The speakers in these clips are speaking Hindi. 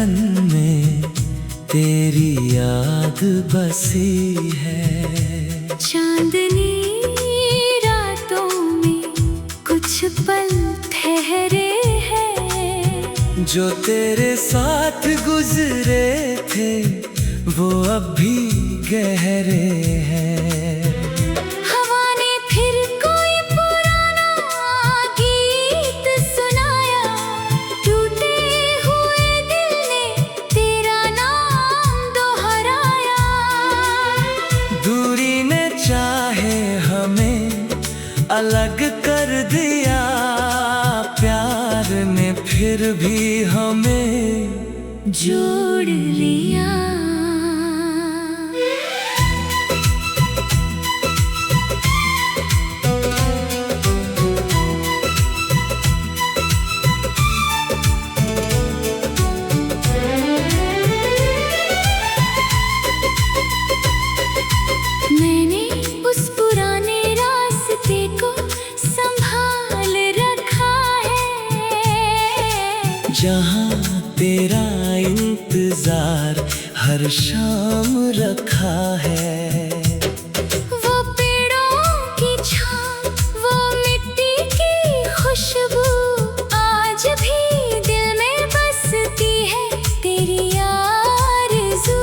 धड़कन में तेरी याद बसी है। चांदनी रातों में कुछ पल ठहरे हैं, जो तेरे साथ गुजरे थे वो अब भी गहरे हैं। हवा ने फिर कोई पुराना गीत सुनाया, टूटे हुए दिल ने तेरा नाम दोहराया। दूरी ने चाहे हमें अलग कर दिया, प्यार ने फिर भी हमें जोड़ लिया। मैंने उस पुराने रास्ते को संभाल रखा है, जहाँ तेरा इंतजार हर शाम रखा है। वो पेड़ों की छाँव, वो मिट्टी की खुशबू, आज भी दिल में बसती है तेरी आरज़ू।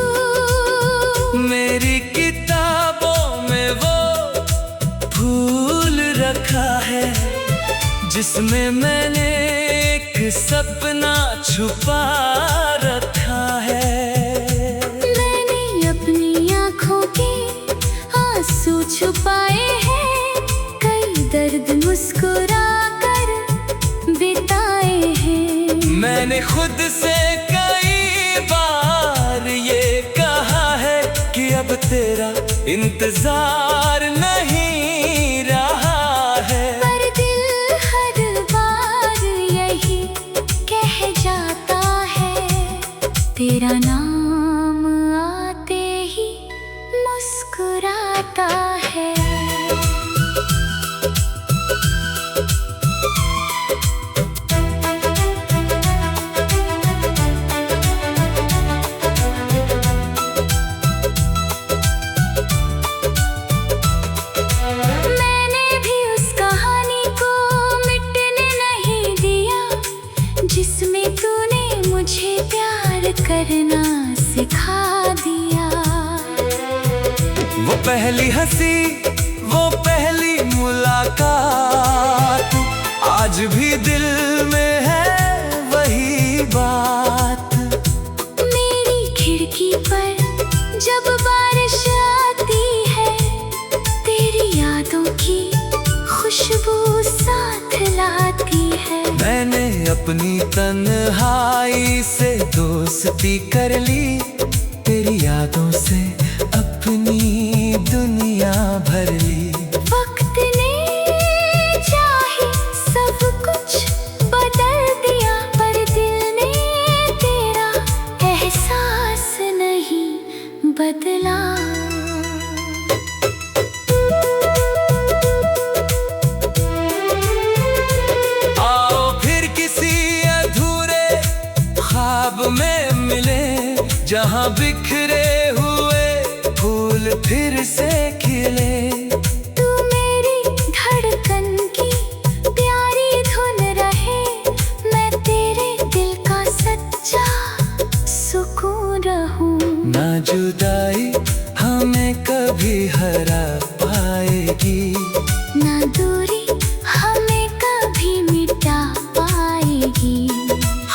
मेरी किताबों में वो फूल रखा है, जिसमें मैंने एक सपना छुपा रखा है। मैंने अपनी आँखों के आंसू छुपाए हैं, कई दर्द मुस्कुरा कर बिताए हैं। मैंने खुद से कई बार ये कहा है कि अब तेरा इंतजार नहीं रहा है, पर दिल हर बार यही कह जाता है, तेरा नाम आते ही मुस्कुराता है। मैंने भी उस कहानी को मिटने नहीं दिया, जिसमें तूने मुझे प्यार करना सिखा दिया। वो पहली हंसी, वो पहली मुलाकात, आज भी दिल में है वही बात। मेरी खिड़की पर जब बारिश आती है, तेरी यादों की खुशबू साथ लाती है। मैंने अपनी तन्हाई से दोस्ती कर ली, तेरी यादों से अपनी दुनिया भर ली। वक्त ने चाहे सब कुछ बदल दिया, पर दिल ने तेरा एहसास नहीं बदला। आओ फिर किसी अधूरे ख्वाब में मिले, जहाँ बिखरे हुए फूल फिर से खिले। तू मेरी धड़कन की प्यारी धुन रहे, मैं तेरे दिल का सच्चा सुकून रहूं। ना जुदाई हमें कभी हरा पाएगी, ना दूरी हमें कभी मिटा पाएगी।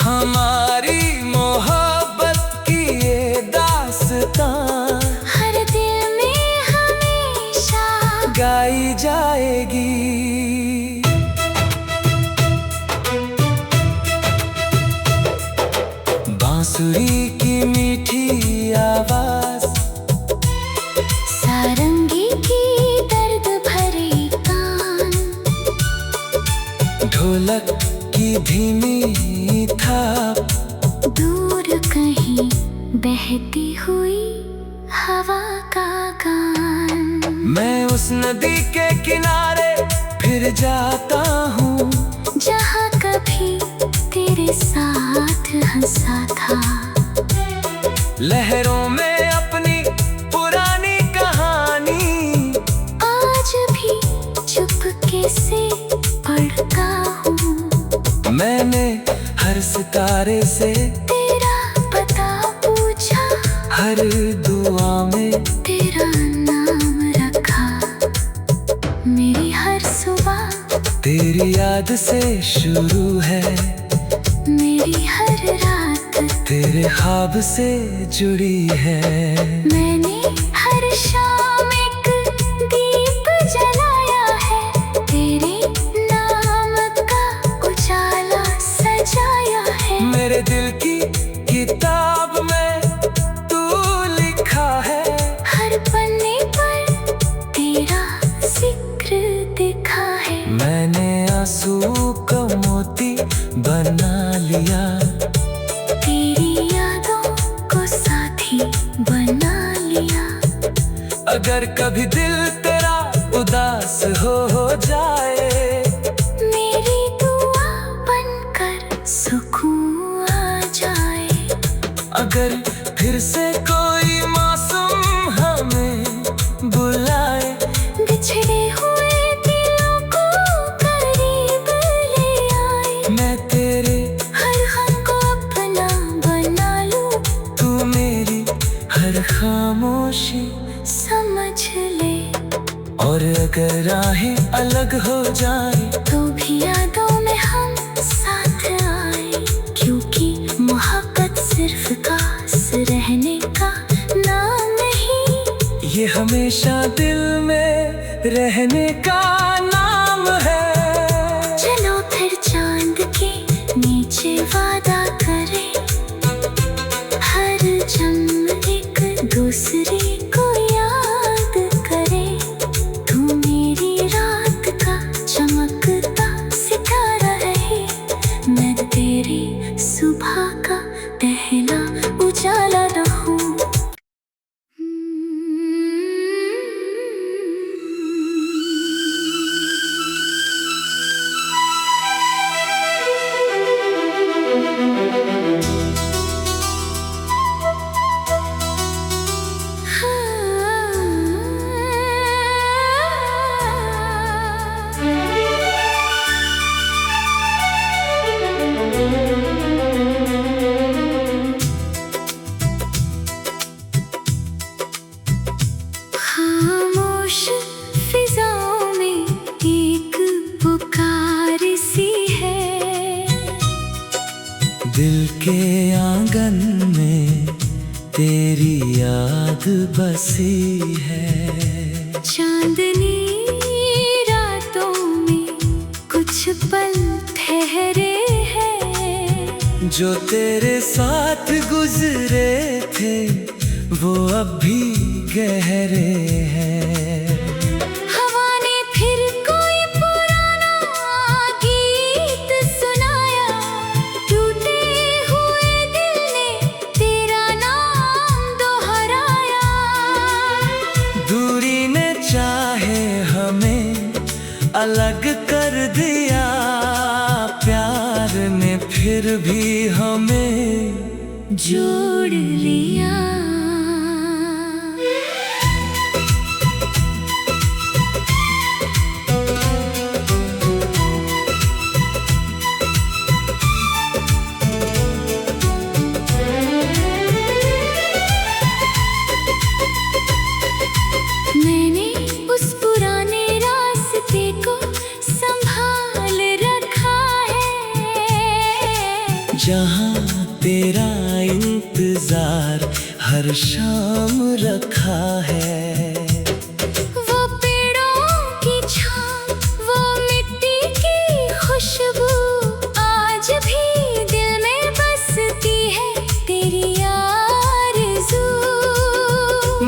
हमारी मोहब्बत की ये दास्तां हर दिल में हमेशा गाई जाएगी। बांसुरी की मीठी आवाज, सारंगी की दर्द भरे कान, ढोलक की धीमी थाप, दूर कहीं बहती हुई हवा का गान। मैं उस नदी के किनारे फिर जाता हूँ, जहाँ कभी तेरे साथ हंसा था। लहरों में अपनी पुरानी कहानी आज भी चुपके से पढ़ता हूँ। मैंने हर सितारे से तेरा पता पूछा, हर दुआ में तेरा नाम रखा। मेरी हर सुबह तेरी याद से शुरू है, मेरी हर रात तेरे ख्वाब से जुड़ी है। मैंने हर शाम एक दीप जलाया है, तेरे नाम का उजाला सजाया है। मेरे दिल की किताब में तू लिखा है, हर पन्ने पर तेरा जिक्र दिखा है। मैंने आंसू को मोती बना लिया, तेरी यादों को साथी बना लिया। अगर कभी दिल तेरा उदास हो जाए, मेरी दुआ बनकर सुकून आ जाए। अगर फिर से कोई मौसम हमें बुलाए, बिछड़े हुए दिलों को करीब ले आए। मैं तेरे हर गम को अपना बना लूं, तू मेरी हर खामोशी समझ ले। और अगर राहें अलग हो जाए, तो भी यादों में हम साथ आए। क्योंकि मोहब्बत सिर्फ खास रहने का नाम नहीं, ये हमेशा दिल में रहने का नाम है। चलो फिर चांद के नीचे वादा करें, हर जन्म एक दूसरे को याद करें। तू मेरी रात का चमकता सितारा रहे, मैं तेरी सुबह का पहला उजाला रहूं। खामोश फिजाओं में एक पुकार सी है, दिल के आंगन में तेरी याद बसी है। चांदनी रातों में कुछ पल ठहरे हैं। जो तेरे साथ गुजरे थे वो अब भी गहरे हैं। हवा ने फिर कोई पुराना गीत सुनाया, टूटे हुए दिल ने तेरा नाम दोहराया। दूरी ने चाहे हमें अलग कर दिया, प्यार ने फिर भी हमें जोड़ लिया। मैंने उस पुराने रास्ते को संभाल रखा है, जहाँ तेरा इंतजार हर शाम रखा है। वो पेड़ों की छाँव, वो मिट्टी की खुशबू, आज भी दिल में बसती है तेरी आरज़ू।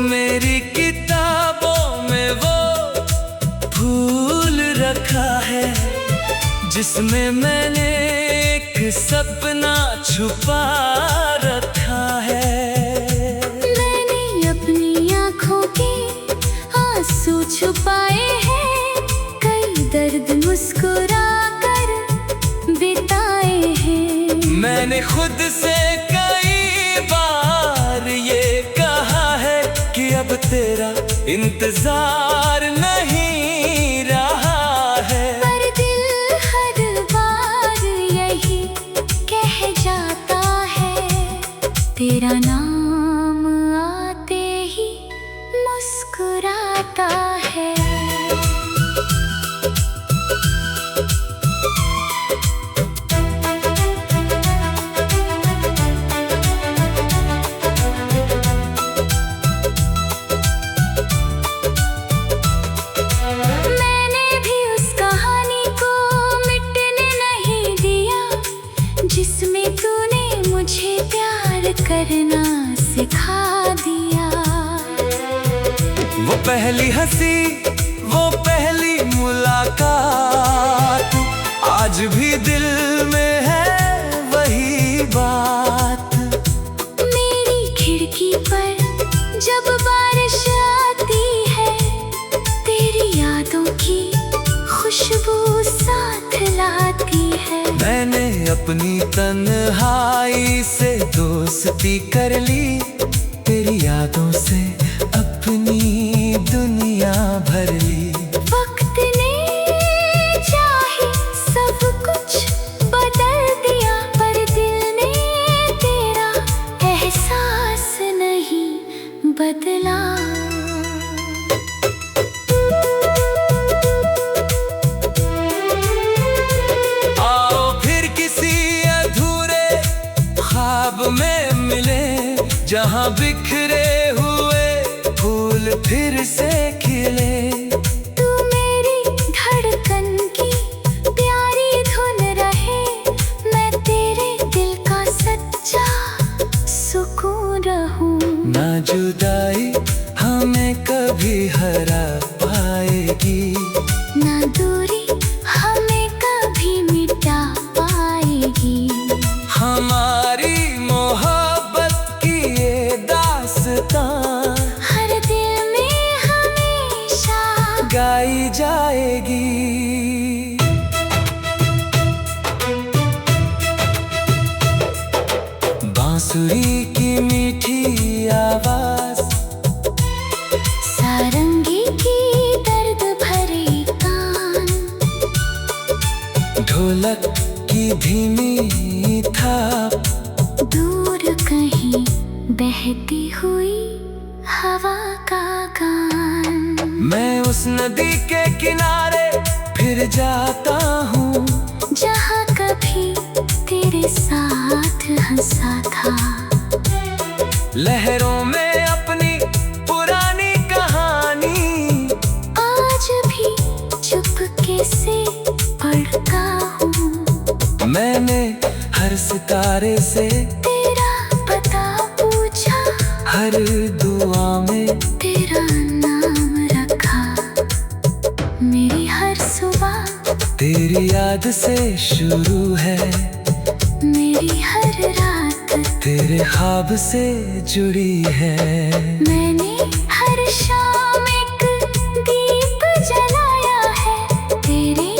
मेरी किताबों में वो फूल रखा है, जिसमें मैंने एक सपना छुपा रखा है। मैंने अपनी आँखों के आंसू छुपाए हैं, कई दर्द मुस्कुरा कर बिताए हैं। मैंने खुद से कई बार तेरा इंतजार नहीं रहा है। पर दिल हर बार यही कह जाता है, तेरा नाम आते ही मुस्कुराता है। जिसमें तूने मुझे प्यार करना सिखा दिया। वो पहली हंसी, वो पहली मुलाकात, आज भी दिल में है वही बात। मेरी खिड़की पर जब बारिश आती है, तेरी यादों की खुशबू साथ लाती है। मैंने अपनी तन्हाई से दोस्ती कर ली, तेरी यादों से अपनी दुनिया भर ली। वक्त ने चाहे सब कुछ बदल दिया, पर दिल ने तेरा एहसास नहीं बदला। में मिले जहाँ बिखरे हुए फूल फिर से खिले। तू मेरी धड़कन की प्यारी धुन रहे, मैं तेरे दिल का सच्चा सुकून रहूं। ना जुदाई हमें कभी हरा पाएगी, ना दूरी हमें कभी मिटा पाएगी। हमारी मोहब्बत की ये दास्तां हर दिल में हमेशा गाई जाएगी। बांसुरी की मीठी आवाज, सारंगी की दर्द भरी कान, ढोलक की धीमी थाप, दूर कहीं बहती हुई हवा का गान। मैं उस नदी के किनारे फिर जाता हूँ, जहाँ कभी तेरे साथ हंसा था। लहरों में अपनी पुरानी कहानी आज भी चुपके से पढ़ता हूँ। मैंने हर सितारे से तेरा पता पूछा, हर दुआ में तेरा नाम रखा। मेरी हर सुबह तेरी याद से शुरू है, मेरी हर रात तेरे ख्वाब से जुड़ी है। मैंने हर शाम एक दीप जलाया है, तेरे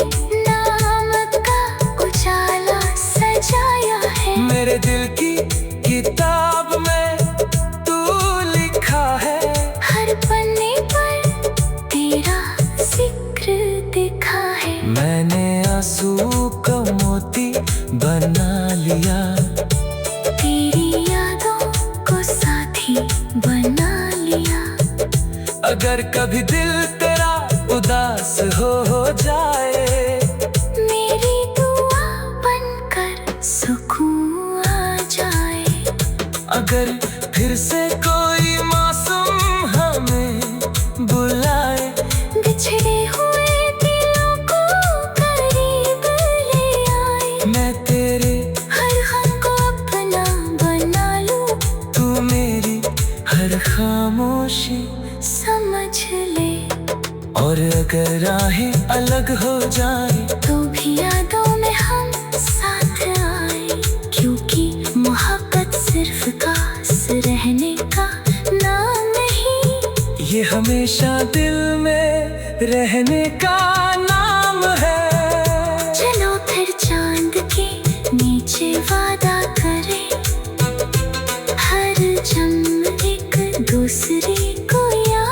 नाम का उजाला सजाया है। मेरे दिल की किताब में तू लिखा है, हर पन्ने पर तेरा जिक्र दिखा है। मैंने आंसू को मोती बना लिया, तेरी यादों को साथी बना लिया। अगर कभी दिल तेरा उदास हो जाए, मेरी दुआ बनकर सुकून आ जाए। अगर फिर से कोई मासूम हमें बुलाए, बिछड़े हुए दिलों को करीब ले आए। मैं तेरे हर गम को अपना बना लूं, तू मेरी हर खामोशी समझ ले। और अगर राहें अलग हो जाए, तो भी यादों में हम साथ आए, क्योंकि मोहब्बत सिर्फ खास रहने का नाम नहीं, ये हमेशा दिल में रहने का नाम है। चलो फिर चांद के नीचे वादा करें, हर जन्म एक दूसरे को याद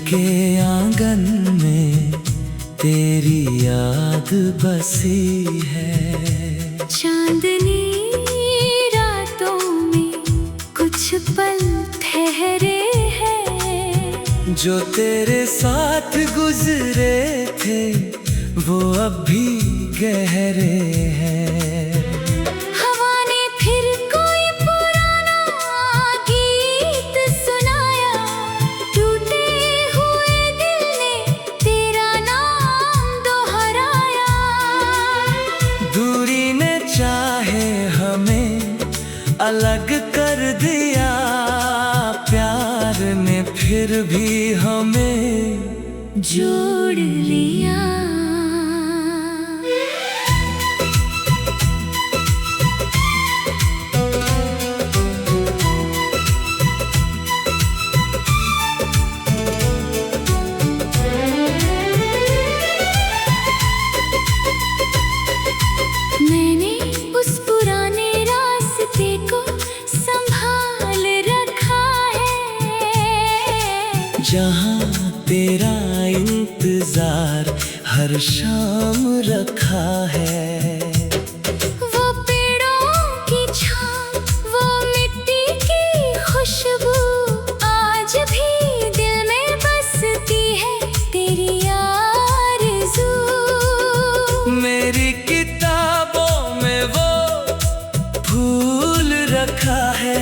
के आंगन में तेरी याद बसी है। चांदनी रातों में कुछ पल ठहरे हैं, जो तेरे साथ गुजरे थे वो अब भी गहरे हैं। हवा ने फिर कोई पुराना गीत सुनाया, टूटे हुए दिल ने तेरा नाम दोहराया। दूरी ने चाहे हमें अलग कर दिया, प्यार ने फिर भी हमें जोड़ लिया। मैंने उस पुराने रास्ते को संभाल रखा है, जहाँ तेरा इंतजार हर शाम रखा है। वो पेड़ों की छाँव, वो मिट्टी की खुशबू, आज भी दिल में बसती है तेरी आरज़ू। मेरी किताबों में वो फूल रखा है,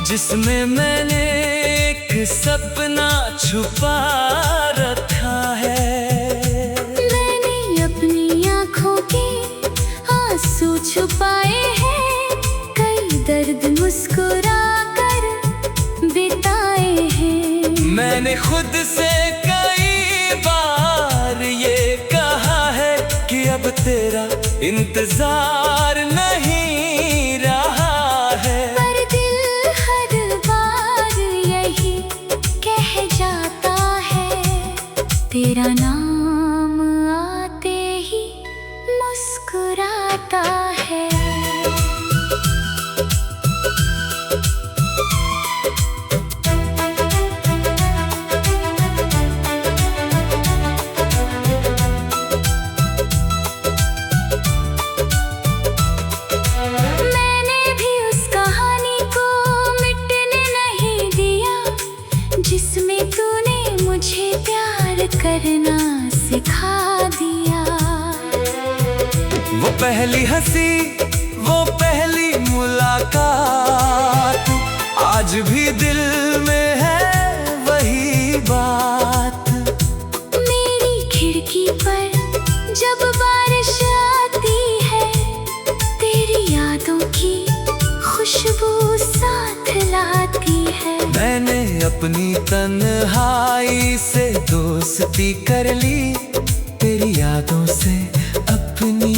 जिसमें मैंने एक सपना छुपा रखा है। मैंने अपनी आँखों के आंसू छुपाए हैं, कई दर्द मुस्कुरा कर बिताए हैं। मैंने खुद से कई बार ये कहा है कि अब तेरा इंतजार नहीं रहा है, पर दिल हर बार यही कह जाता है, तेरा नाम आते ही मुस्कुराता है। मैंने भी उस कहानी को मिटने नहीं दिया, जिसमें तूने मुझे प्यार करना सिखा दिया। वो पहली हंसी, वो पहली मुलाकात, आज भी दिल में है वही बात। मेरी खिड़की पर जब बारिश आती है, तेरी यादों की खुशबू साथ लाती है। मैंने अपनी तन्हाई से दोस्ती कर ली, तेरी यादों से अपनी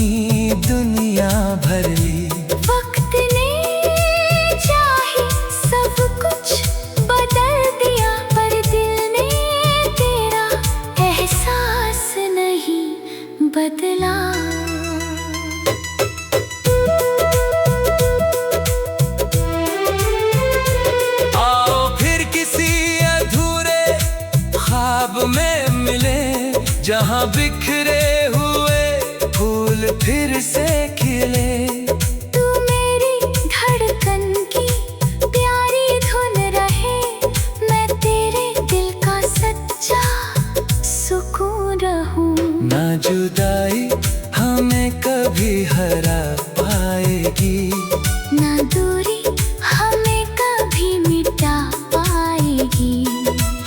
दुनिया भर ली। वक्त ने चाहे सब कुछ बदल दिया, पर दिल ने तेरा एहसास नहीं बदला। आओ फिर किसी अधूरे ख्वाब में मिले, जहाँ बिखरे हुए फूल फिर से खिले। तू मेरी धड़कन की प्यारी धुन रहे, मैं तेरे दिल का सच्चा सुकून रहूं। ना जुदाई हमें कभी हरा पाएगी, ना दूरी हमें कभी मिटा पाएगी।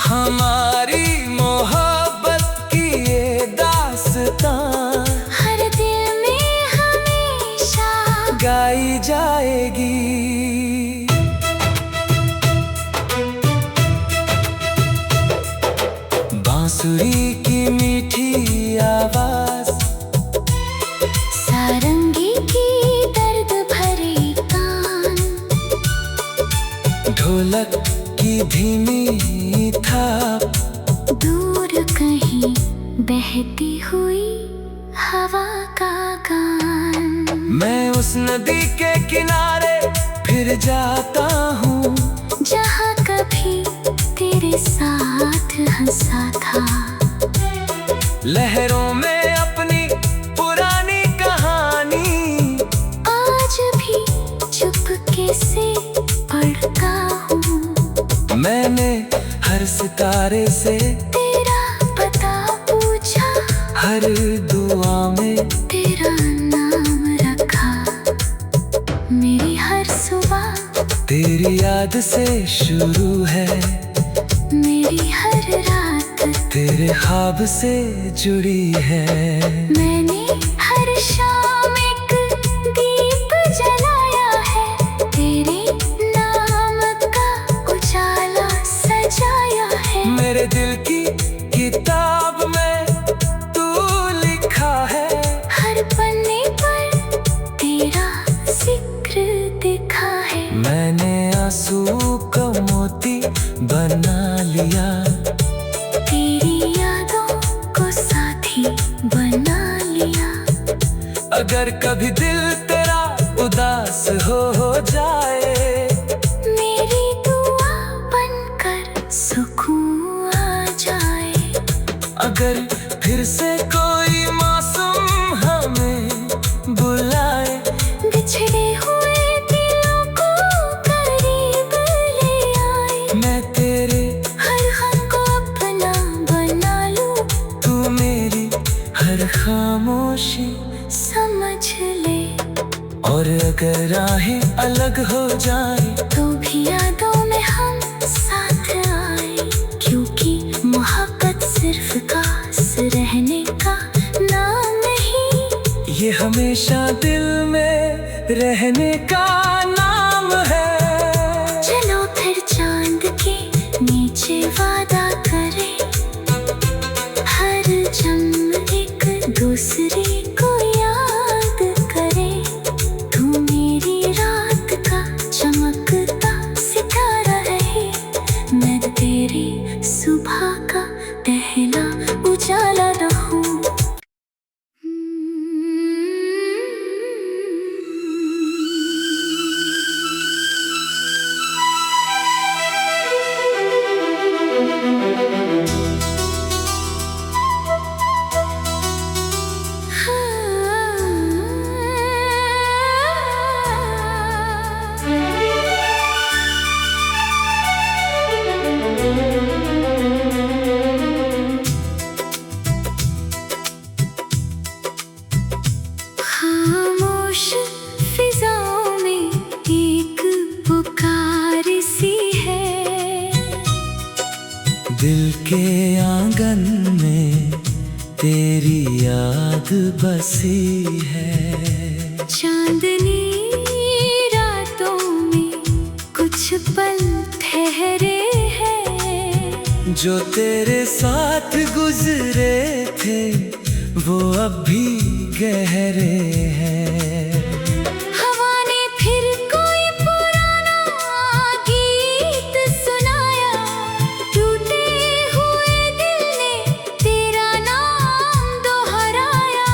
हमारी मोहब्बत की ये दास्तां हर दिल में हमेशा गाई जाएगी। बांसुरी की मीठी आवाज, सारंगी की दर्द भरे कान, ढोलक की धीमी थाप, दूर कहीं बहती हुई हवा का गान। मैं उस नदी के किनारे फिर जाता हूँ, जहाँ कभी तेरे साथ हंसा था। लहरों में अपनी पुरानी कहानी आज भी चुपके से पढ़ता हूँ। मैंने हर सितारे से तेरा पता पूछा, हर दुआ में तेरा नाम रखा। मेरी हर सुबह तेरी याद से शुरू है, मेरी हर रात तेरे ख्वाब से जुड़ी है। मैंने हर शाम एक दीप जलाया है, तेरे नाम का उजाला सजाया है। मेरे दिल की किताब में तू लिखा है, हर पन्ने पर तेरा जिक्र दिखा है। मैंने आंसू को मोती बना लिया, तेरी यादों को साथी बना लिया। अगर कभी दिल तेरा उदास हो जाए, मेरी दुआ बनकर सुकून आ जाए। अगर फिर से कोई मासूम हमें बुलाए, बिछड़े हुए दिलों को करीब ले आए। मैं तेरे हर गम को अपना बना लूं, तू मेरी हर खामोशी समझ ले। और अगर राहें अलग हो जाए, तो भी यादों में हम साथ आए। क्योंकि मोहब्बत सिर्फ पास रहने का नाम नहीं, ये हमेशा दिल में रहने का नाम है। चलो फिर चांद के नीचे वादा करें, हर जन्म एक दूसरे को याद करें। तू मेरी रात का चमकता सितारा रहे, मैं तेरी सुबह का पहला उजाला रहूं। खामोश फिजाओं में एक पुकार सी है, दिल के आंगन में तेरी याद बसी है। चांदनी रातों में कुछ पल ठहरे हैं। जो तेरे साथ गुजरे थे वो अब भी गहरे हैं। हवा ने फिर कोई पुराना गीत सुनाया, टूटे हुए दिल ने तेरा नाम दोहराया।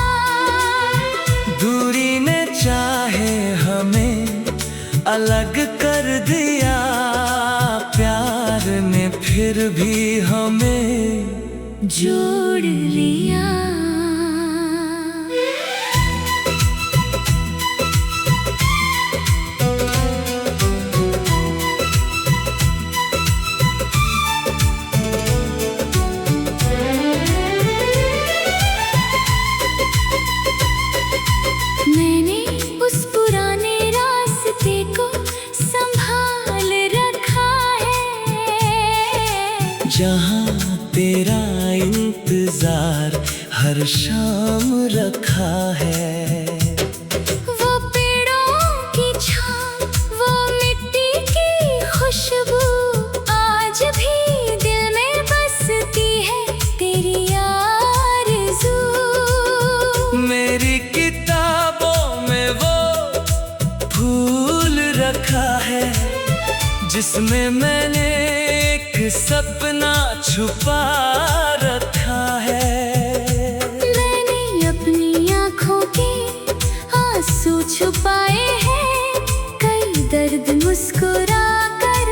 दूरी ने चाहे हमें अलग कर दिया, प्यार ने फिर भी हमें जोड़ लिया। मैंने उस पुराने रास्ते को संभाल रखा है, जहाँ तेरा इंतजार हर शाम रखा है। वो पेड़ों की छाँव, वो मिट्टी की खुशबू, आज भी दिल में बसती है तेरी आरज़ू। मेरी किताबों में वो फूल रखा है, जिसमें मैंने एक सपना छुपा रखा है। मैंने अपनी आँखों के आंसू छुपाए हैं, कई दर्द मुस्कुरा कर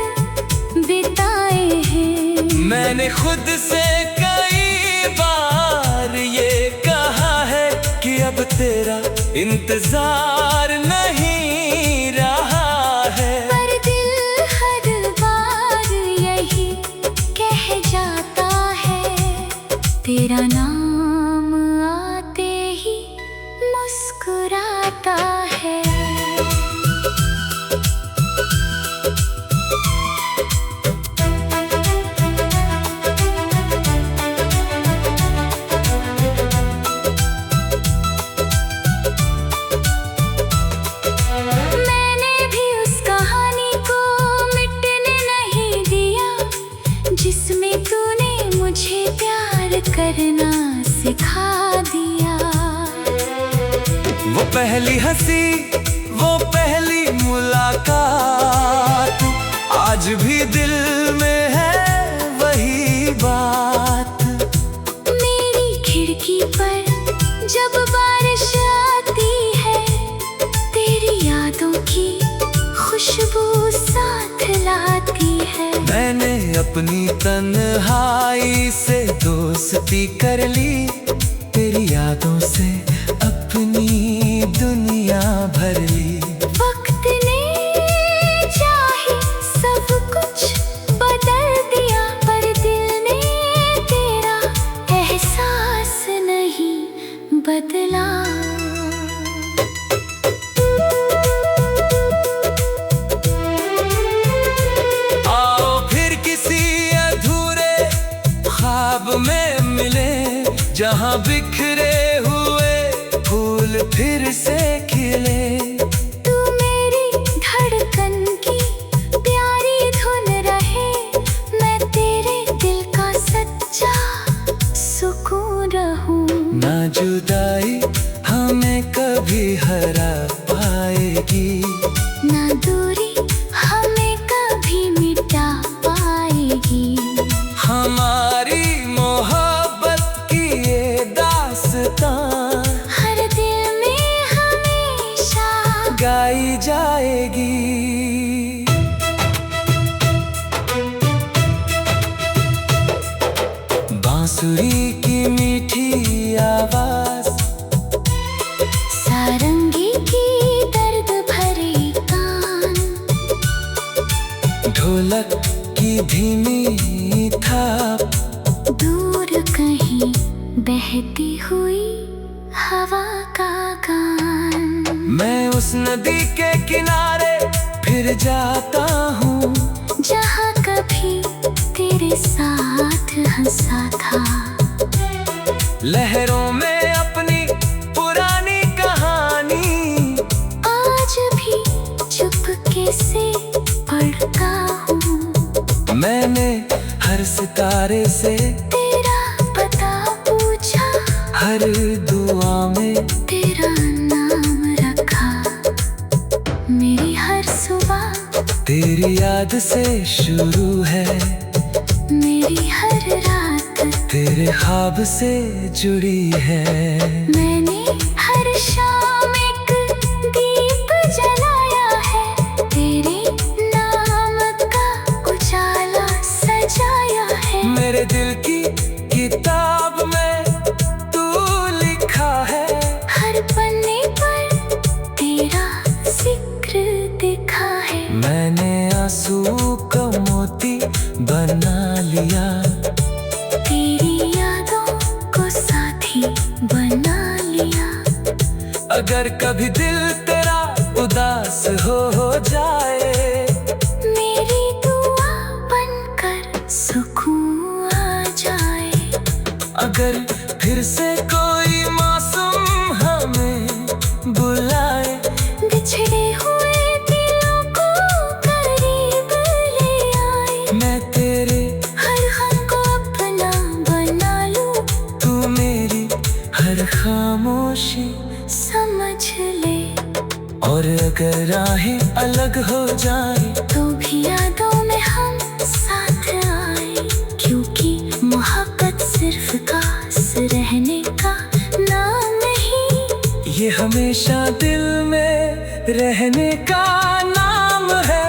बिताए हैं। मैंने खुद से तेरा इंतजार नहीं रहा है। पर दिल हर बार यही कह जाता है, तेरा नाम आते ही मुस्कुराता है। जिसमें तूने मुझे प्यार करना सिखा दिया। वो पहली हंसी, वो पहली मुलाकात, आज भी दिल में है वही बात। मेरी खिड़की पर जब बारिश आती है, तेरी यादों की खुशबू साथ लाती है। मैंने अपनी तन्हाई से दोस्ती कर ली, तेरी यादों से अपनी दुनिया भर ली। वक्त ने चाहे सब कुछ बदल दिया, पर दिल ने तेरा एहसास नहीं बदला। में मिले जहाँ बिखरे हुए फूल फिर से खिले। तू मेरी धड़कन की प्यारी धुन रहे, मैं तेरे दिल का सच्चा सुकून रहूं। ना जुदाई हमें कभी हरा पाएगी, ना दूरी हमें कभी मिटा पाएगी। हमारी मोहब्बत की ये दास्तां हर दिल में हमेशा गाई जाएगी। बांसुरी की मीठी आवाज, सारंगी की दर्द भरे कान, ढोलक की धीमी थाप, दूर कहीं बहती हुई हवा का गान। मैं उस नदी के किनारे फिर जाता हूँ, जहाँ कभी तेरे साथ हंसा था। लहरों में अपनी पुरानी कहानी आज भी चुपके से पढ़ता हूँ। मैंने हर सितारे से तेरा पता पूछा, हर दुआ में तेरा नाम रखा। मेरी हर सुबह तेरी याद से शुरू है, मेरी हर रात तेरे ख्वाब से जुड़ी है। मैंने हर शाम एक दीप जलाया है, तेरे नाम का उजाला सजाया है। मेरे दिल की किताब में तू लिखा है, हर पन्ने पर तेरा जिक्र दिखा है। मैंने आंसू को मोती बना लिया, तेरी यादों को साथी बना लिया। अगर कभी दिल तेरा उदास हो जाए, मेरी दुआ बनकर सुकून आ जाए। अगर फिर से कोई मासूम हमें बुलाए, बिछड़े हुए दिलों को करीब ले आए। मैं तेरे हर गम को अपना बना लूं, तू मेरी हर खामोशी समझ ले। और अगर राहें अलग हो जाए, तो भी यादों में हम साथ आए। क्योंकि मोहब्बत सिर्फ खास रहने का नाम नहीं, ये हमेशा दिल में रहने का नाम है।